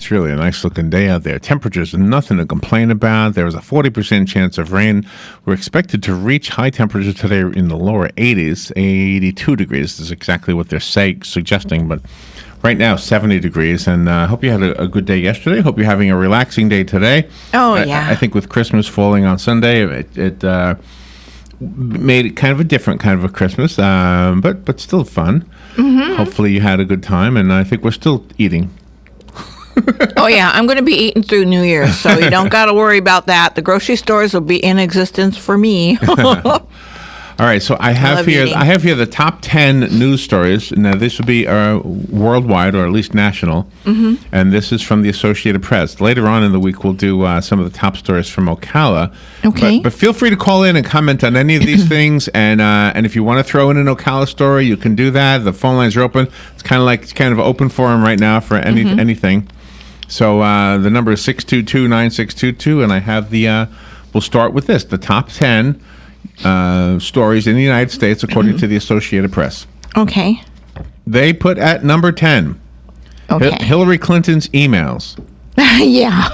It's really a nice looking day out there. Temperatures are nothing to complain about. There was a 40% chance of rain. We're expected to reach high temperatures today in the lower 80s. 82 degrees is exactly what they're suggesting, but right now 70 degrees. And I hope you had a good day yesterday. Hope you're having a relaxing day today. Oh, yeah. I think with Christmas falling on Sunday, it made it kind of a different kind of a Christmas, but still fun. Mm-hmm. Hopefully you had a good time, and I think we're still eating. Oh, yeah. I'm going to be eating through New Year's, so you don't got to worry about that. The grocery stores will be in existence for me. All right, so I have here the top 10 news stories. Now, this will be worldwide, or at least national, and this is from the Associated Press. Later on in the week, we'll do some of the top stories from Ocala. Okay. But feel free to call in and comment on any of these things, and if you want to throw in an Ocala story, you can do that. The phone lines are open. It's kind of open forum right now for anything. So the number is 622-9622, and I have we'll start with this, the top 10 stories in the United States, according to the Associated Press. Okay. They put at number 10, Hillary Clinton's emails. Yeah.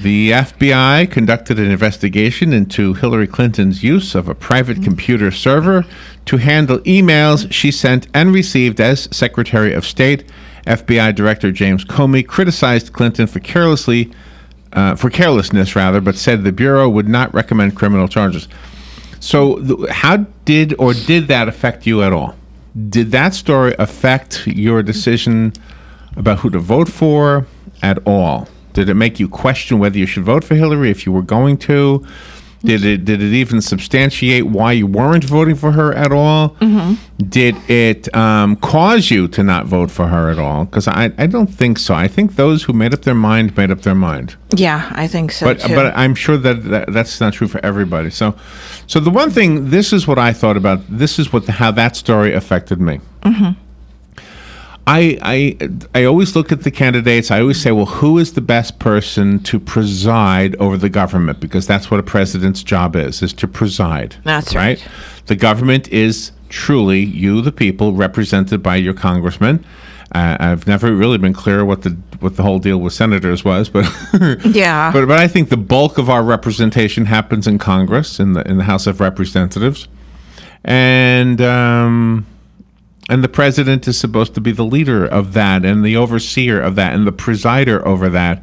The FBI conducted an investigation into Hillary Clinton's use of a private computer server to handle emails she sent and received as Secretary of State. FBI Director James Comey criticized Clinton for carelessness, but said the Bureau would not recommend criminal charges. So how did that affect you at all? Did that story affect your decision about who to vote for at all? Did it make you question whether you should vote for Hillary if you were going to? Did it even substantiate why you weren't voting for her at all? Mm-hmm. Did it cause you to not vote for her at all? Because I don't think so. I think those who made up their mind made up their mind. Yeah, I think so too. But I'm sure that's not true for everybody. So the one thing, this is what I thought about. This is how that story affected me. Mm-hmm. I always look at the candidates. I always say, well, who is the best person to preside over the government? Because that's what a president's job is to preside. That's right. The government is truly you, the people, represented by your congressman. I've never really been clear what the whole deal with senators was, but yeah. But I think the bulk of our representation happens in Congress, in the House of Representatives, and the president is supposed to be the leader of that and the overseer of that and the presider over that.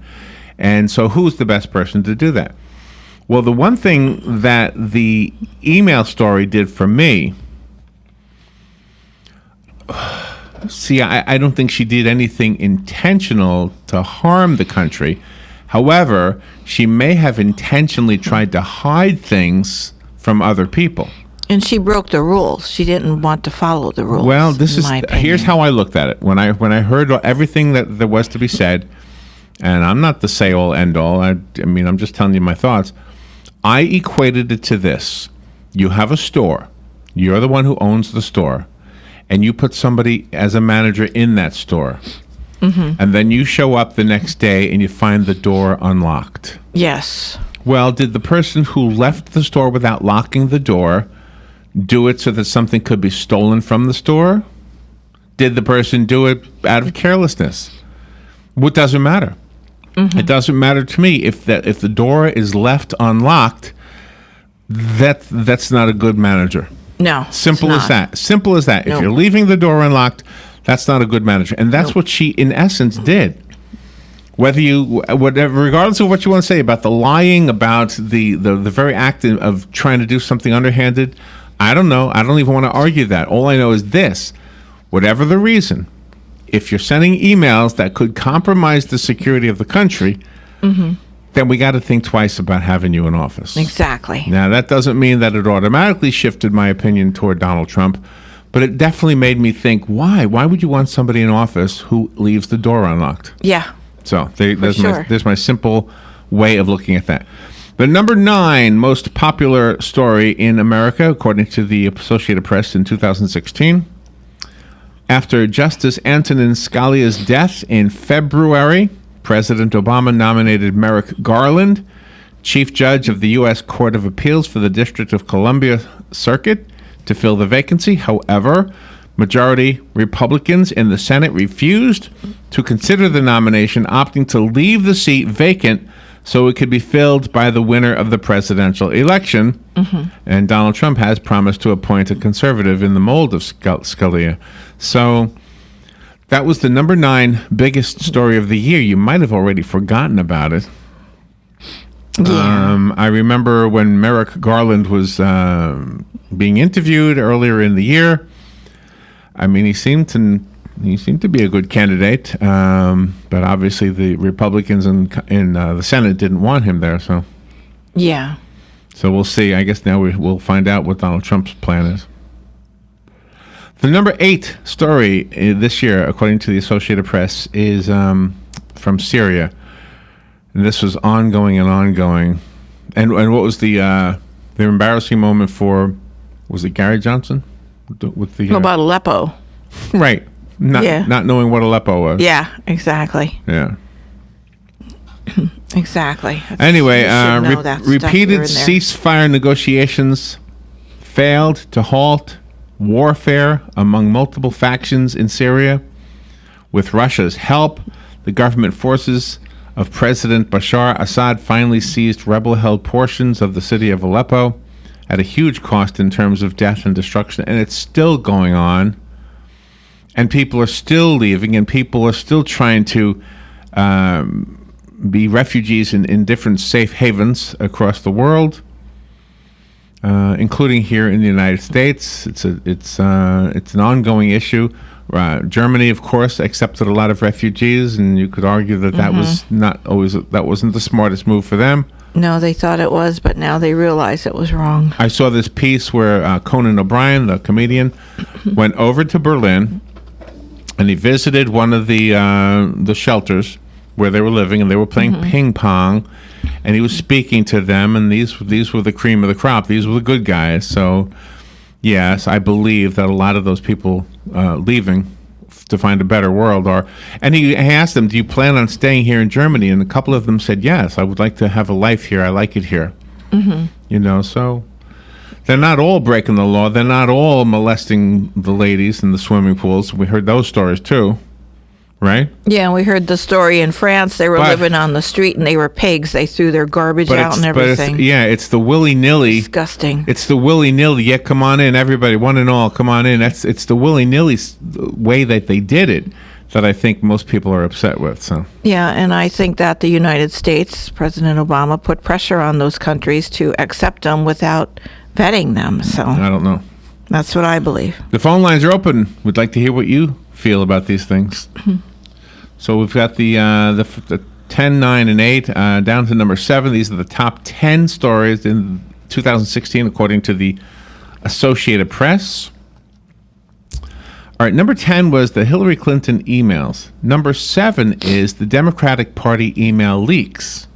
And so who's the best person to do that? Well, the one thing that the email story did for me, see, I don't think she did anything intentional to harm the country. However, she may have intentionally tried to hide things from other people. And she broke the rules. She didn't want to follow the rules. Well, here's how I looked at it. When I heard everything that there was to be said, and I'm not the say-all, end-all. I mean, I'm just telling you my thoughts. I equated it to this. You have a store. You're the one who owns the store. And you put somebody as a manager in that store. Mm-hmm. And then you show up the next day and you find the door unlocked. Yes. Well, did the person who left the store without locking the door do it so that something could be stolen from the store? Did the person do it out of carelessness? What doesn't matter? Mm-hmm. It doesn't matter to me if the door is left unlocked. That's not a good manager. No. Simple as that. Simple as that. Nope. If you're leaving the door unlocked, that's not a good manager. And that's what she, in essence, did. Regardless of what you want to say about the lying, about the very act of trying to do something underhanded, I don't know. I don't even want to argue that. All I know is this. Whatever the reason, if you're sending emails that could compromise the security of the country, mm-hmm. then we got to think twice about having you in office. Exactly. Now, that doesn't mean that it automatically shifted my opinion toward Donald Trump, but it definitely made me think, why? Why would you want somebody in office who leaves the door unlocked? Yeah. So there's my simple way of looking at that. The number 9 most popular story in America, according to the Associated Press in 2016. After Justice Antonin Scalia's death in February, President Obama nominated Merrick Garland, Chief Judge of the U.S. Court of Appeals for the District of Columbia Circuit, to fill the vacancy. However, Majority Republicans in the Senate refused to consider the nomination, opting to leave the seat vacant so it could be filled by the winner of the presidential election. And Donald Trump has promised to appoint a conservative in the mold of Scalia. So that was the number 9 biggest story of the year. You might have already forgotten about it. Yeah. I remember when Merrick Garland was being interviewed earlier in the year. I mean, he seemed to be a good candidate, but obviously the Republicans in the Senate didn't want him there. So we'll see. I guess now we'll find out what Donald Trump's plan is. The number 8 story this year, according to the Associated Press, is from Syria. And this was ongoing. And what was the embarrassing moment for, was it Gary Johnson? With the About Aleppo. Right. Not knowing what Aleppo was. Yeah, exactly. Yeah. Exactly. Anyway, You should know that stuff repeated here and there. ceasefire negotiations failed to halt warfare among multiple factions in Syria. With Russia's help, the government forces of President Bashar Assad finally seized rebel-held portions of the city of Aleppo at a huge cost in terms of death and destruction, and it's still going on. And people are still leaving, and people are still trying to be refugees in different safe havens across the world, including here in the United States. It's an ongoing issue. Germany, of course, accepted a lot of refugees, and you could argue that wasn't the smartest move for them. No, they thought it was, but now they realize it was wrong. I saw this piece where Conan O'Brien, the comedian, went over to Berlin, and he visited one of the shelters where they were living, and they were playing ping pong, and he was speaking to them, and these were the cream of the crop. These were the good guys. So, yes, I believe that a lot of those people leaving to find a better world are. And he asked them, "Do you plan on staying here in Germany?" And a couple of them said, "Yes, I would like to have a life here. I like it here." So they're not all breaking the law. They're not all molesting the ladies in the swimming pools. We heard those stories too, right? Yeah, we heard the story in France. They were But- living on the street and they were pigs. They threw their garbage out and everything. It's the willy-nilly. Disgusting. It's the willy-nilly. Yeah, come on in, everybody, one and all, come on in. It's the willy-nilly way that they did it that I think most people are upset with. So Yeah, and I think that the United States, President Obama, put pressure on those countries to accept them without vetting them. So I don't know. that's what I believe. The phone lines are open. We'd like to hear what you feel about these things. So we've got the 10, 9, and 8 down to number 7. These are the top 10 stories in 2016, according to the Associated Press. All right, number 10 was the Hillary Clinton emails. Number 7 is the Democratic Party email leaks.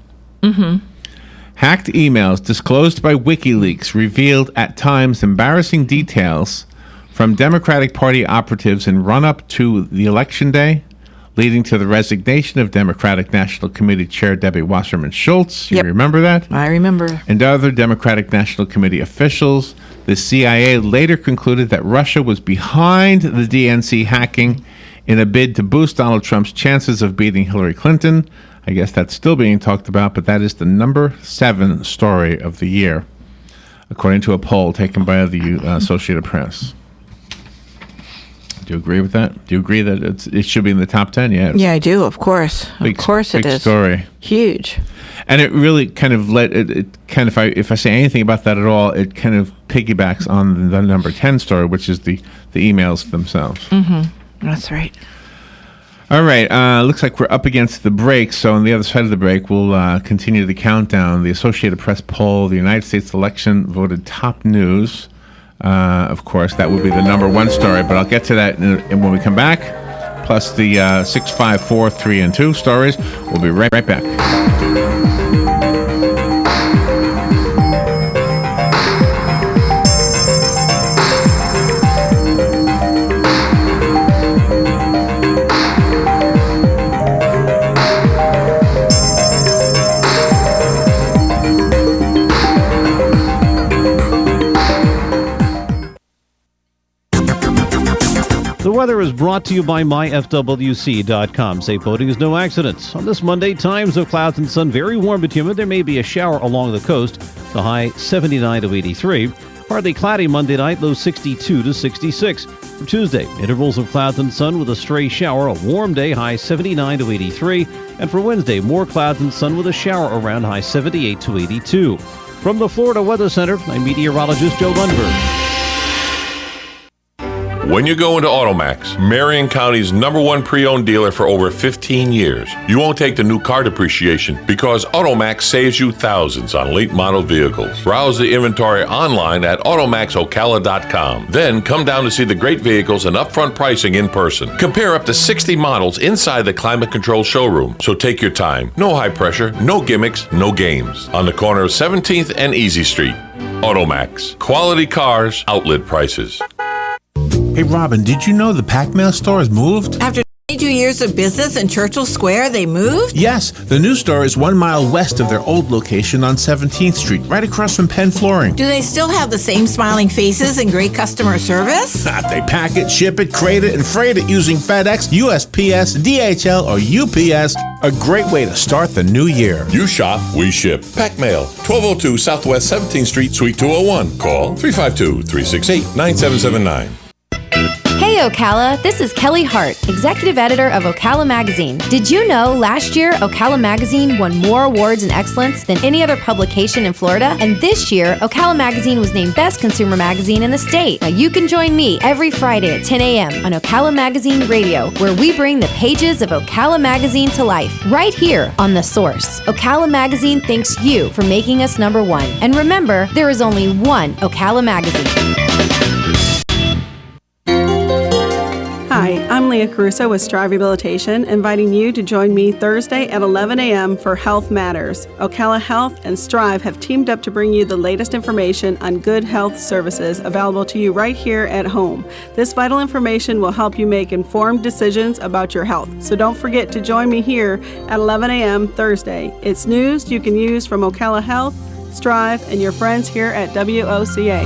Hacked emails disclosed by WikiLeaks revealed at times embarrassing details from Democratic Party operatives in run-up to the election day, leading to the resignation of Democratic National Committee Chair Debbie Wasserman Schultz. You Yep. remember that? I remember. And other Democratic National Committee officials. The CIA later concluded that Russia was behind the DNC hacking in a bid to boost Donald Trump's chances of beating Hillary Clinton. I guess that's still being talked about, but that is the number 7 story of the year, according to a poll taken by the Associated Press. Do you agree with that? Do you agree that it should be in the top 10? Yeah. Yeah, I do, of course. Of course it big is. Story. Huge. And it really kind of if I say anything about that at all, it kind of piggybacks on the number 10 story, which is the emails themselves. That's right. All right. Looks like we're up against the break. So on the other side of the break, we'll continue the countdown. The Associated Press poll, the United States election voted top news. Of course, that would be the number 1 story, but I'll get to that when we come back. Plus the 6, 5, 4, 3, and 2 stories. We'll be right back. weather is brought to you by myfwc.com. Safe boating is no accident. On this Monday, times of clouds and sun, very warm but humid. There may be a shower along the coast. The high 79 to 83. Partly cloudy Monday night, low 62 to 66. For Tuesday, intervals of clouds and sun with a stray shower. A warm day, high 79 to 83. And for Wednesday, more clouds and sun with a shower around, high 78 to 82. From the Florida Weather Center, I'm meteorologist Joe Lundberg. When you go into Automax, Marion County's #1 pre-owned dealer for over 15 years, you won't take the new car depreciation because Automax saves you thousands on late model vehicles. Browse the inventory online at automaxocala.com. Then come down to see the great vehicles and upfront pricing in person. Compare up to 60 models inside the climate control showroom. So take your time. No high pressure, no gimmicks, no games. On the corner of 17th and Easy Street. Automax. Quality cars, outlet prices. Hey, Robin, did you know the Pac Mail store has moved? After 22 years of business in Churchill Square, they moved? Yes, the new store is 1 mile west of their old location on 17th Street, right across from Penn Flooring. Do they still have the same smiling faces and great customer service? They pack it, ship it, crate it, and freight it using FedEx, USPS, DHL, or UPS. A great way to start the new year. You shop, we ship. Pac Mail, 1202 Southwest 17th Street, Suite 201. Call 352-368-9779. Hey Ocala, this is Kelly Hart, Executive Editor of Ocala Magazine. Did you know last year Ocala Magazine won more awards in excellence than any other publication in Florida? And this year, Ocala Magazine was named Best Consumer Magazine in the state. Now you can join me every Friday at 10 a.m. on Ocala Magazine Radio, where we bring the pages of Ocala Magazine to life, right here on The Source. Ocala Magazine thanks you for making us #1. And remember, there is only one Ocala Magazine. Hi, I'm Leah Caruso with Strive Rehabilitation, inviting you to join me Thursday at 11 a.m. for Health Matters. Ocala Health and Strive have teamed up to bring you the latest information on good health services available to you right here at home. This vital information will help you make informed decisions about your health. So don't forget to join me here at 11 a.m. Thursday. It's news you can use from Ocala Health, Strive, and your friends here at WOCA.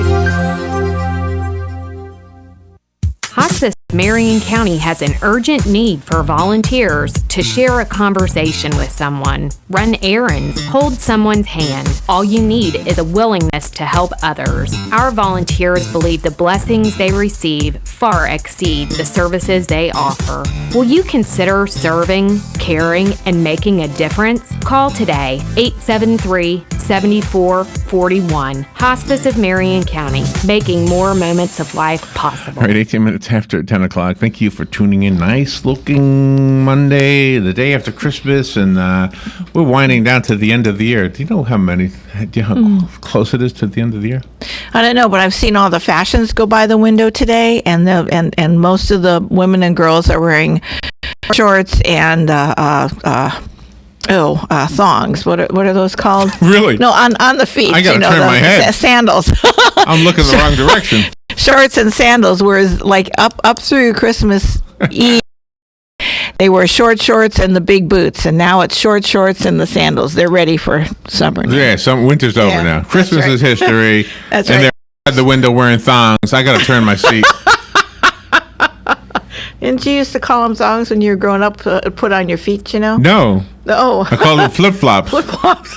Hospice Marion County has an urgent need for volunteers to share a conversation with someone, run errands, hold someone's hand. All you need is a willingness to help others. Our volunteers believe the blessings they receive far exceed the services they offer. Will you consider serving, caring, and making a difference? Call today, 873-7441. Hospice of Marion County, making more moments of life possible. All right, 18 minutes after 10 o'clock. Thank you for tuning in. Nice looking Monday, the day after Christmas, and we're winding down to the end of the year. Do you know how close it is to the end of the year? I don't know, but I've seen all the fashions go by the window today, and most of the women and girls are wearing shorts and thongs. What are those called? Really? No, on the feet. I gotta turn my head. Sandals. I'm looking the wrong direction. Shorts and sandals, whereas like up through Christmas Eve, they wore short shorts and the big boots, and now it's short shorts and the sandals. They're ready for summer now. Yeah, winter's over now. Christmas is history. That's and right. they're at the window wearing thongs. I got to turn my seat. Didn't you used to call them thongs when you were growing up, put on your feet, you know? No. Oh. I call them flip-flops. Flip-flops.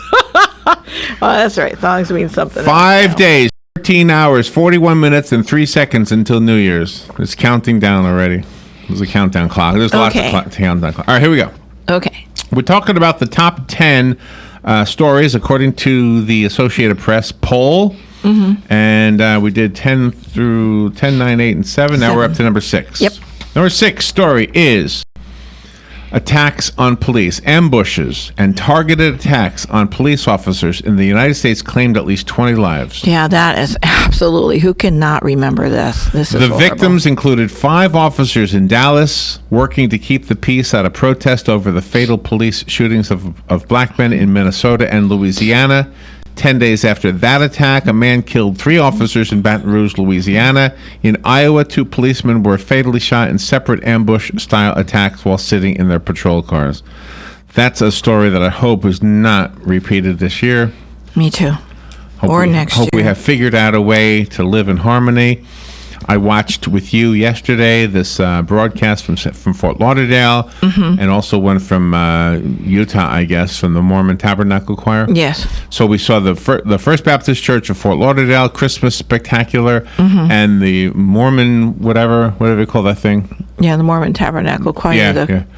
Oh, that's right. Thongs mean something. 5 days, 13 hours, 41 minutes, and 3 seconds until New Year's. It's counting down already. There's a countdown clock. There's lots of countdown clock. All right, here we go. Okay. We're talking about the top 10 stories according to the Associated Press poll. Mm-hmm. And we did 10 through 10, 9, 8, and 7. Now we're up to number 6. Yep. Number 6 story is attacks on police, ambushes, and targeted attacks on police officers in the United States claimed at least 20 lives. Yeah, that is absolutely. Who cannot remember this? This is The horrible. victims included 5 officers in Dallas working to keep the peace at a protest over the fatal police shootings of black men in Minnesota and Louisiana. 10 days after that attack, a man killed 3 officers in Baton Rouge, Louisiana. In Iowa, 2 policemen were fatally shot in separate ambush-style attacks while sitting in their patrol cars. That's a story that I hope is not repeated this year. Me too. Next year. Hope we have figured out a way to live in harmony. I watched with you yesterday this broadcast from Fort Lauderdale, and also one from Utah, I guess, from the Mormon Tabernacle Choir. Yes. So we saw the First Baptist Church of Fort Lauderdale Christmas Spectacular, and the Mormon whatever they call that thing. Yeah, the Mormon Tabernacle Choir,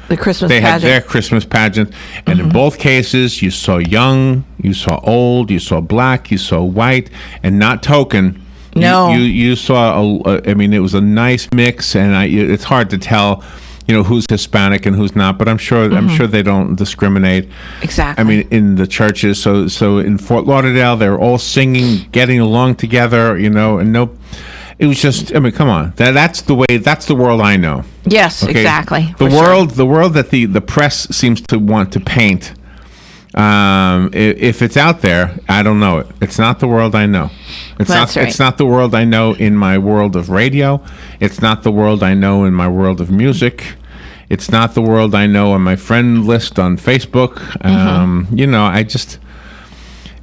the Christmas They had pageant. their Christmas pageant, and in both cases, you saw young, you saw old, you saw black, you saw white, and not token. No. You saw. I mean, it was a nice mix, and it's hard to tell, who's Hispanic and who's not. But I'm sure they don't discriminate. Exactly. I mean, in the churches. So in Fort Lauderdale, they're all singing, getting along together. And no. It was just. I mean, come on. That's the way. That's the world I know. Yes, Okay? exactly. The for sure. world that the press seems to want to paint. If it's out there, I don't know it. It's not the world I know. That's right. It's not the world I know in my world of radio. It's not the world I know in my world of music. It's not the world I know on my friend list on Facebook.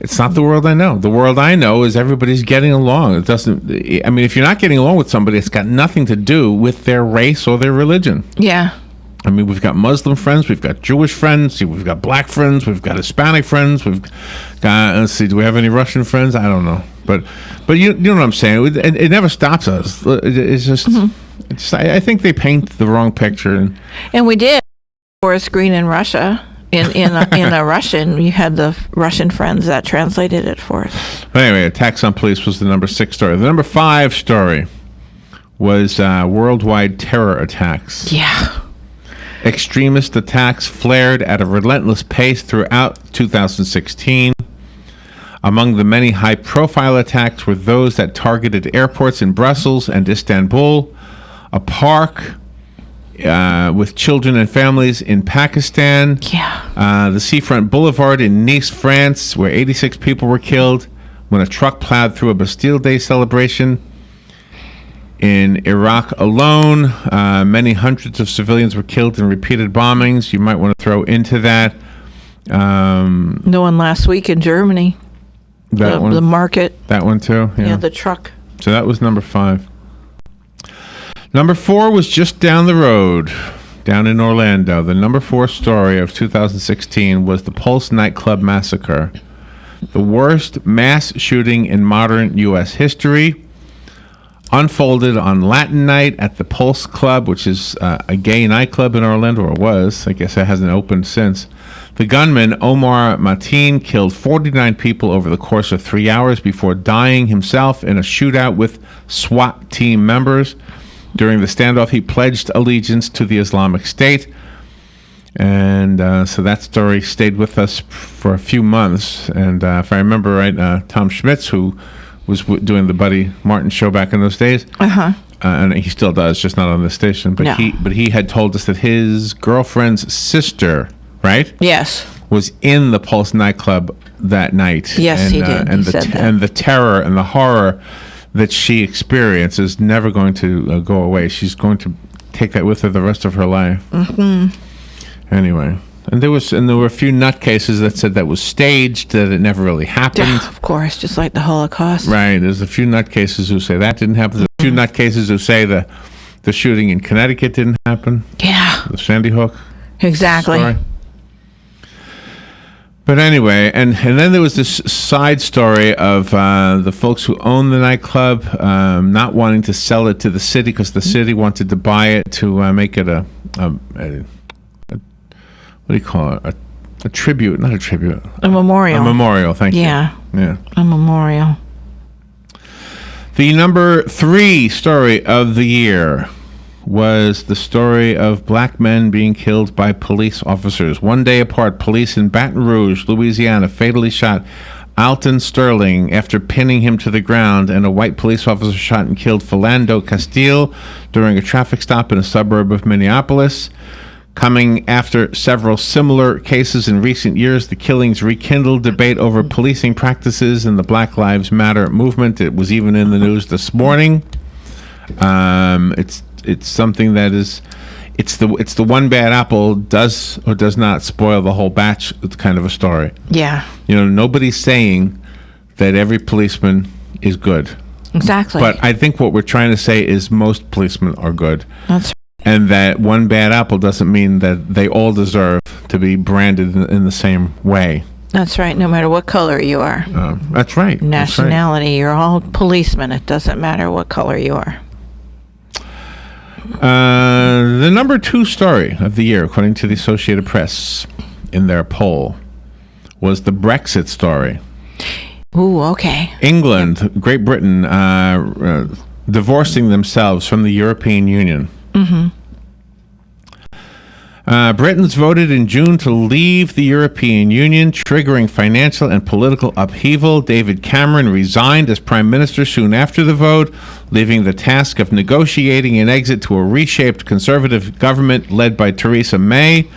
It's not the world I know. The world I know is everybody's getting along. It doesn't. I mean, if you're not getting along with somebody, it's got nothing to do with their race or their religion. Yeah. I mean, we've got Muslim friends, we've got Jewish friends, we've got black friends, we've got Hispanic friends, we've got, let's see, do we have any Russian friends? I don't know. But you know what I'm saying? It never stops us. It's just, I think they paint the wrong picture. And we did Forest Green in Russia. In a Russian, you had the Russian friends that translated it for us. But anyway, attacks on police was the number 6 story. The number 5 story was worldwide terror attacks. Yeah. Extremist attacks flared at a relentless pace throughout 2016. Among the many high-profile attacks were those that targeted airports in Brussels and Istanbul, a park with children and families in Pakistan, the Seafront Boulevard in Nice, France, where 86 people were killed when a truck plowed through a Bastille Day celebration. In Iraq alone, many hundreds of civilians were killed in repeated bombings. You might want to throw into that. The one last week in Germany. The market. That one too? Yeah, the truck. So that was number 5. Number 4 was just down the road, down in Orlando. The number 4 story of 2016 was the Pulse nightclub massacre, the worst mass shooting in modern U.S. history. Unfolded on Latin night at the Pulse Club, which is a gay nightclub in Orlando, or was. I guess it hasn't opened since. The gunman, Omar Mateen, killed 49 people over the course of 3 hours before dying himself in a shootout with SWAT team members. During the standoff, he pledged allegiance to the Islamic State. And so that story stayed with us for a few months. And if I remember right, Tom Schmitz, who was doing the Buddy Martin show back in those days, and he still does, just not on this station. But he had told us that his girlfriend's sister, right? Yes. Was in the Pulse nightclub that night. Yes, and, he did. And He said that. and the terror and the horror that she experienced is never going to go away. She's going to take that with her the rest of her life. Anyway. And there were a few nutcases that said that was staged, that it never really happened. Of course, just like the Holocaust. Right. There's a few nutcases who say that didn't happen. There's a few nutcases who say the shooting in Connecticut didn't happen. Yeah. The Sandy Hook. Exactly. Story. But anyway, and then there was this side story of the folks who own the nightclub not wanting to sell it to the city because the city wanted to buy it to make it a what do you call it? A tribute, not a tribute. A memorial. A memorial, thank you. Yeah. Yeah. A memorial. The number 3 story of the year was the story of black men being killed by police officers. One day apart, police in Baton Rouge, Louisiana, fatally shot Alton Sterling after pinning him to the ground, and a white police officer shot and killed Philando Castile during a traffic stop in a suburb of Minneapolis. Coming after several similar cases in recent years, the killings rekindled debate over policing practices in the Black Lives Matter movement. It was even in the news this morning. It's something that is, it's the one bad apple does or does not spoil the whole batch. It's kind of a story. Yeah. Nobody's saying that every policeman is good. Exactly. But I think what we're trying to say is most policemen are good. That's And that one bad apple doesn't mean that they all deserve to be branded in the same way. That's right. No matter what color you are, That's right. That's right. nationality, you're all policemen. It doesn't matter what color you are. The number 2 story of the year, according to the Associated Press, in their poll, was the Brexit story. Ooh, okay. England, Great Britain, divorcing themselves from the European Union. Britons voted in June to leave the European Union, triggering financial and political upheaval. David Cameron resigned as Prime Minister soon after the vote, leaving the task of negotiating an exit to a reshaped Conservative government led by Theresa May.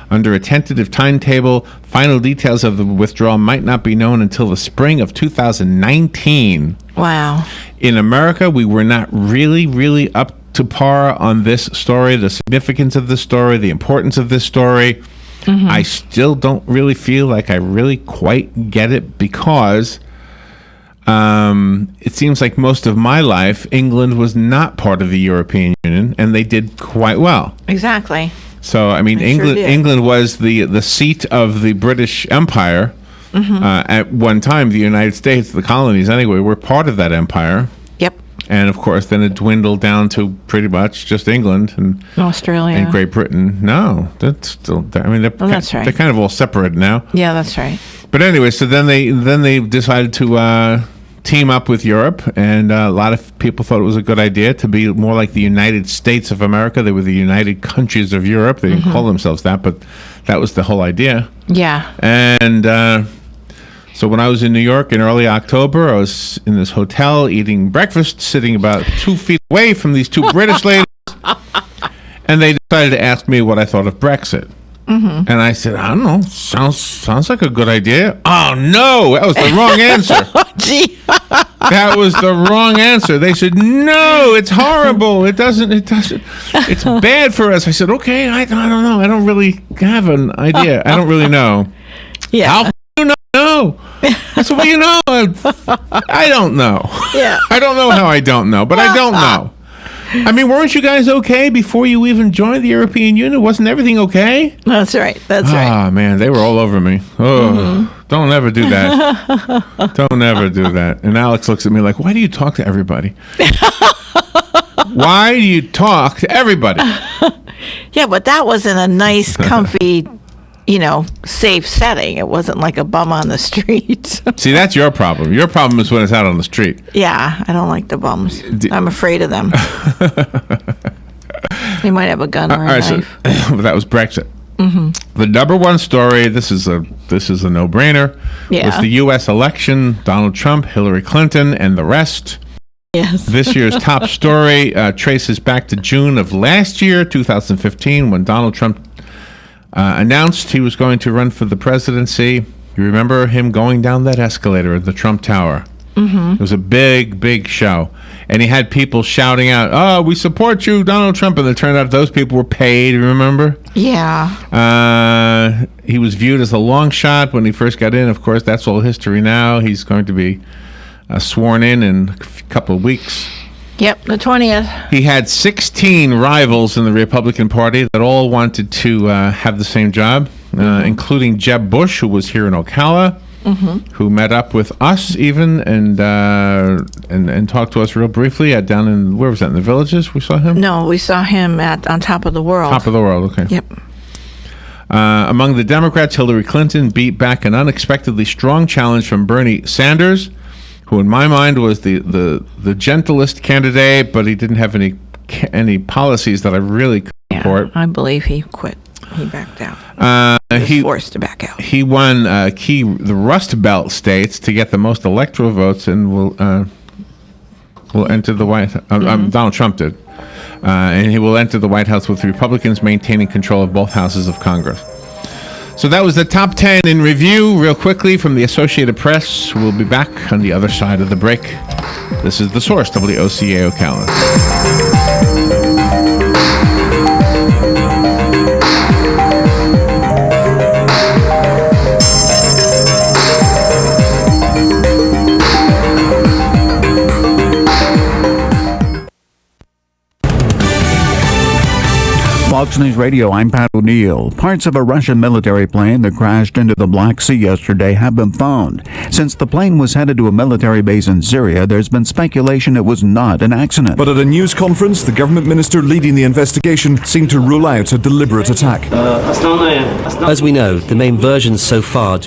Under a tentative timetable, final details of the withdrawal might not be known until the spring of 2019. Wow. In America, we were not really up to par on this story, the significance of this story, the importance of this story. I still don't really feel like I really quite get it because it seems like most of my life, England was not part of the European Union, and they did quite well. Exactly. So, I mean, They sure did. England was the seat of the British Empire. At one time, the United States, the colonies anyway, were part of that empire. Yep. And of course, then it dwindled down to pretty much just England and Australia. Great Britain. No, that's still there. I mean, that's right. they're kind of all separated now. Yeah, that's right. But anyway, so then they decided to team up with Europe, and a lot of people thought it was a good idea to be more like the United States of America. They were the United Countries of Europe. They didn't call themselves that, but that was the whole idea. Yeah. And so when I was in New York in early October, I was in this hotel eating breakfast, sitting about 2 feet away from these 2 British ladies, and they decided to ask me what I thought of Brexit. And I said, I don't know, sounds like a good idea. Oh no, that was the wrong answer. Gee. That was the wrong answer. They said, no, it's horrible. It doesn't, it's bad for us. I said, okay, I don't know. I don't really have an idea. I don't really know. Yeah. How do you not know? I said, well, you know, I don't know. Yeah. I don't know how I don't know, but I don't know. I mean, weren't you guys okay before you even joined the European Union? Wasn't everything okay? That's right. That's right. Ah, man, they were all over me. Oh, don't ever do that. Don't ever do that. And Alex looks at me like, why do you talk to everybody? Why do you talk to everybody? Yeah, but that was in a nice, comfy, safe setting. It wasn't like a bum on the street. See, that's your problem. Your problem is when it's out on the street. Yeah, I don't like the bums. I'm afraid of them. They might have a gun or a All right, knife. so that was Brexit. The number 1 story, this is a no-brainer, Yeah. was the U.S. election, Donald Trump, Hillary Clinton, and the rest. Yes. This year's top story traces back to June of last year, 2015, when Donald Trump announced he was going to run for the presidency. You remember him going down that escalator at the Trump Tower? It was a big show. And he had people shouting out, oh, we support you, Donald Trump. And it turned out those people were paid, remember? Yeah. He was viewed as a long shot when he first got in. Of course, that's all history now. He's going to be sworn in a couple of weeks. Yep, the 20th. He had 16 rivals in the Republican Party that all wanted to have the same job, including Jeb Bush, who was here in Ocala, who met up with us even and talked to us real briefly down in, where was that, in the Villages? We saw him? No, we saw him on Top of the World. Top of the World, okay. Yep. Among the Democrats, Hillary Clinton beat back an unexpectedly strong challenge from Bernie Sanders, who in my mind was the gentlest candidate, but he didn't have any policies that I really could support. I believe he quit. He backed out. He was forced to back out. He won the Rust Belt states to get the most electoral votes, and will enter the White House. Donald Trump did. And he will enter the White House with Republicans maintaining control of both houses of Congress. So that was the top 10 in review, real quickly, from the Associated Press. We'll be back on the other side of the break. This is The Source, WOCA Ocala. Fox News Radio, I'm Pat O'Neill. Parts of a Russian military plane that crashed into the Black Sea yesterday have been found. Since the plane was headed to a military base in Syria, there's been speculation it was not an accident. But at a news conference, the government minister leading the investigation seemed to rule out a deliberate attack. As we know, the main versions so far do